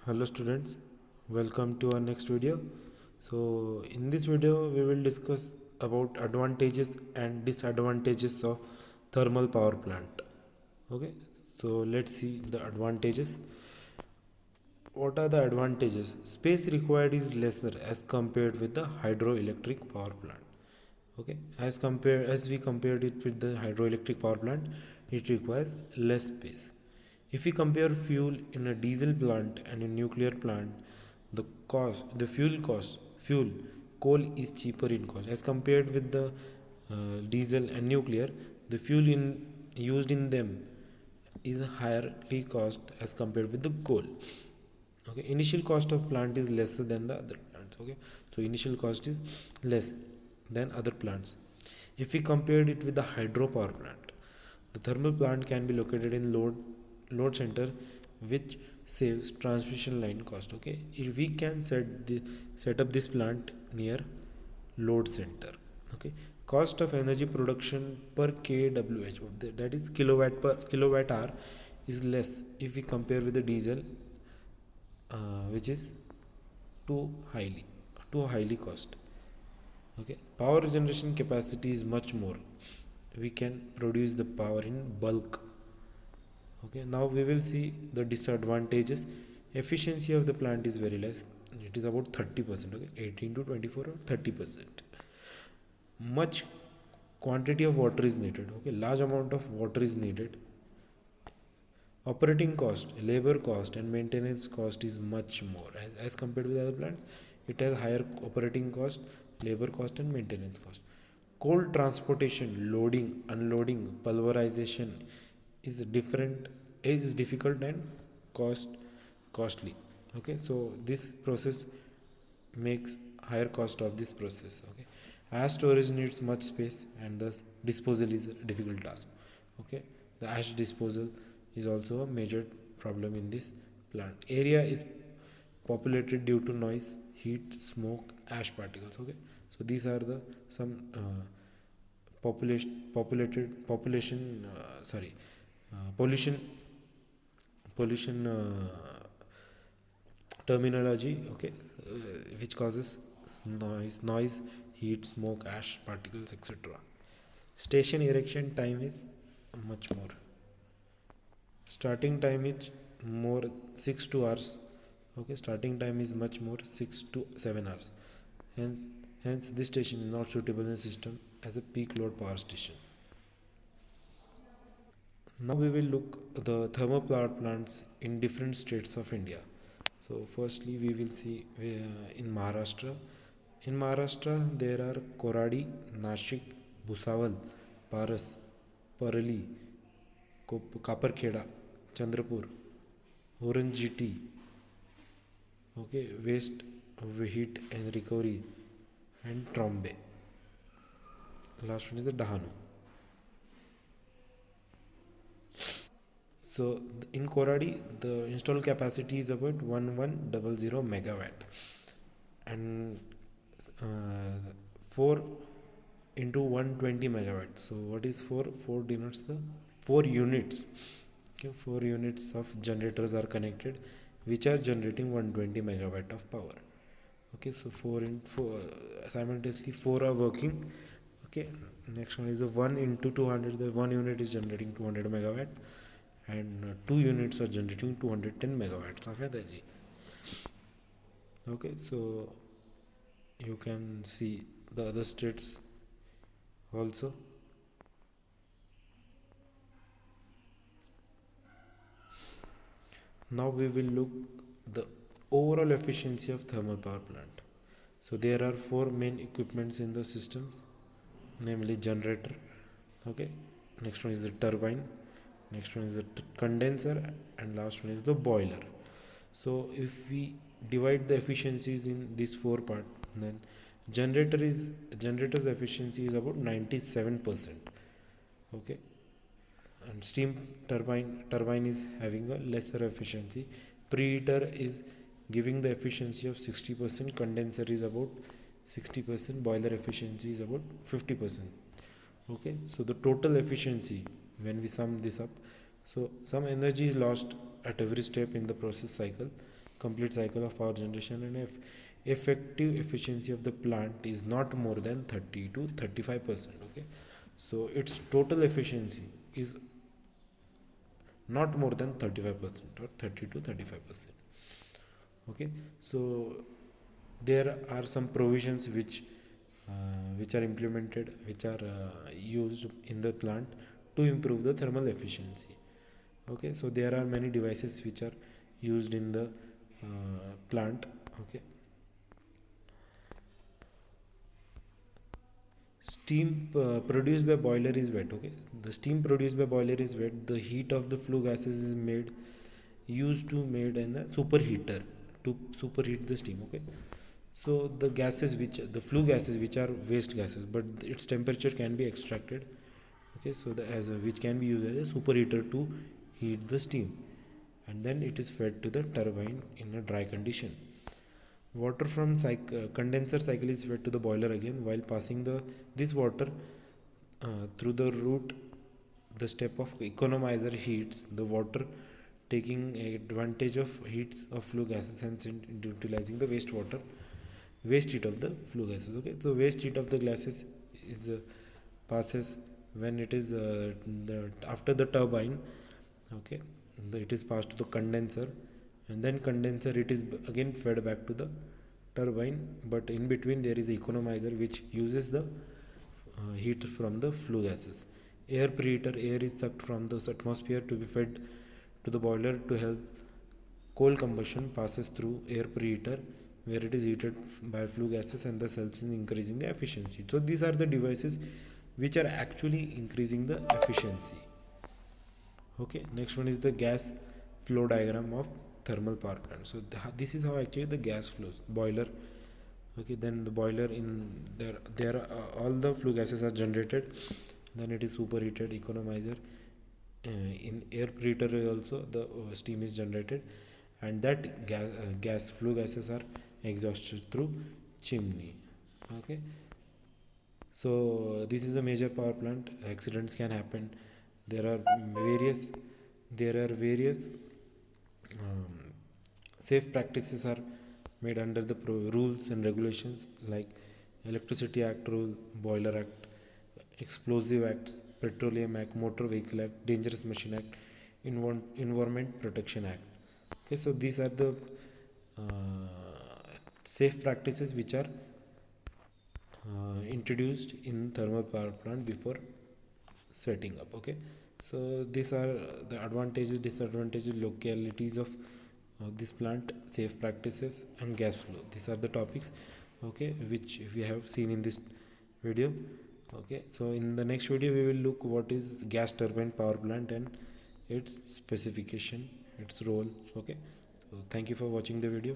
Hello students, welcome to our next video. So in this video we will discuss about advantages and disadvantages of thermal power plant. Okay, so let's see the advantages. What are the advantages? Space required is lesser as compared with the hydroelectric power plant. Okay, as we compared it with the hydroelectric power plant, it requires less space. If we compare fuel in a diesel plant and a nuclear plant, the fuel coal is cheaper in cost as compared with the diesel and nuclear. The fuel in used in them is a higherly cost as compared with the coal. Okay, initial cost of plant is lesser than the other plants. Okay, so initial cost is less than other plants. If we compared it with the hydropower plant, the thermal plant can be located in load center, which saves transmission line cost. Okay, if we can set up this plant near load center. Okay, cost of energy production per kWh, that is kilowatt hour, is less if we compare with the diesel, which is too highly too highly cost. Okay, power generation capacity is much more. We can produce the power in bulk. Okay, now we will see the disadvantages. Efficiency of the plant is very less. It is about 30%. Okay, 18 to 24 or 30%. Much quantity of water is needed. Okay, large amount of water is needed. Operating cost, labor cost and maintenance cost is much more as compared with other plants. It has higher operating cost, labor cost and maintenance cost. Cold transportation, loading, unloading, pulverization is different, is difficult and costly. Okay, so this process makes higher cost of this process. Okay, ash storage needs much space and thus disposal is a difficult task. Okay, the ash disposal is also a major problem in this plant. Area is populated due to noise, heat, smoke, ash particles. Okay, so these are the some population sorry pollution terminology. Okay, which causes noise, heat, smoke, ash particles, etc. Station erection time is much more. Starting time is more 6 to hours. Okay, starting time is much more 6 to 7 hours. Hence this station is not suitable in the system as a peak load power station. Now we will look the thermal power plants in different states of India. So firstly we will see in Maharashtra. In Maharashtra there are Koradi, Nashik, Bhusawal, Paras, Parali, Kaparkheda, Chandrapur, Oranjiti. Okay, waste heat and recovery, and Trombe. Last one is the Dahanu. So in Koradi, the installed capacity is about 1100 megawatt, and 4 into 120 megawatt. So what is 4? 4 denotes the 4 units. Okay, 4 units of generators are connected, which are generating 120 megawatt of power. Okay, so 4 in 4 simultaneously 4 are working. Okay, next one is the 1 into 200. The 1 unit is generating 200 megawatt, and 2 units are generating 210 megawatts of energy. Okay, so you can see the other states also. Now we will look the overall efficiency of thermal power plant. So there are 4 main equipments in the system, namely generator. Okay, next one is the turbine, next one is the condenser, and last one is the boiler. So if we divide the efficiencies in these 4 parts, then generator's efficiency is about 97%. Okay, and steam turbine is having a lesser efficiency. Preheater is giving the efficiency of 60%, condenser is about 60%, boiler efficiency is about 50%. Okay, so the total efficiency, when we sum this up, so some energy is lost at every step in the process cycle, complete cycle of power generation, and effective efficiency of the plant is not more than 30 to 35%. Okay, so its total efficiency is not more than 35% or 30 to 35%. Okay, so there are some provisions which are implemented, which are used in the plant to improve the thermal efficiency. Okay, so there are many devices which are used in the plant. Okay, steam produced by boiler is wet. Okay, the steam produced by boiler is wet. The heat of the flue gases is used to made in the superheater to superheat the steam. Okay, so the flue gases which are waste gases, but its temperature can be extracted. Okay, so which can be used as a superheater to heat the steam, and then it is fed to the turbine in a dry condition. Water from condenser cycle is fed to the boiler again, while passing this water through the route. The step of economizer heats the water, taking advantage of heats of flue gases and utilizing the waste heat of the flue gases. Okay, so waste heat of the gases is passes when it is after the turbine. Okay, it is passed to the condenser, and then condenser it is again fed back to the turbine, but in between there is economizer which uses the heat from the flue gases. Air preheater, air is sucked from the atmosphere to be fed to the boiler to help coal combustion passes through air preheater, where it is heated by flue gases and thus helps in increasing the efficiency. So these are the devices which are actually increasing the efficiency. Okay, next one is the gas flow diagram of thermal power plant. So this is how actually the gas flows. Boiler. Okay, then the boiler in there all the flue gases are generated, then it is superheated economizer. In air preheater also the steam is generated, and that gas flue gases are exhausted through chimney. Okay, so this is a major power plant. Accidents can happen. There are various um, safe practices are made under the rules and regulations like Electricity Act rule, Boiler Act, Explosive Acts, Petroleum Act, Motor Vehicle Act, Dangerous Machine Act, Environment Protection Act. Okay, so these are the safe practices which are introduced in thermal power plant before setting up. Okay, so these are the advantages, disadvantages, localities of this plant, safe practices, and gas flow. These are the topics, okay, which we have seen in this video. Okay, so in the next video we will look what is gas turbine power plant and its specification, its role. Okay, so thank you for watching the video.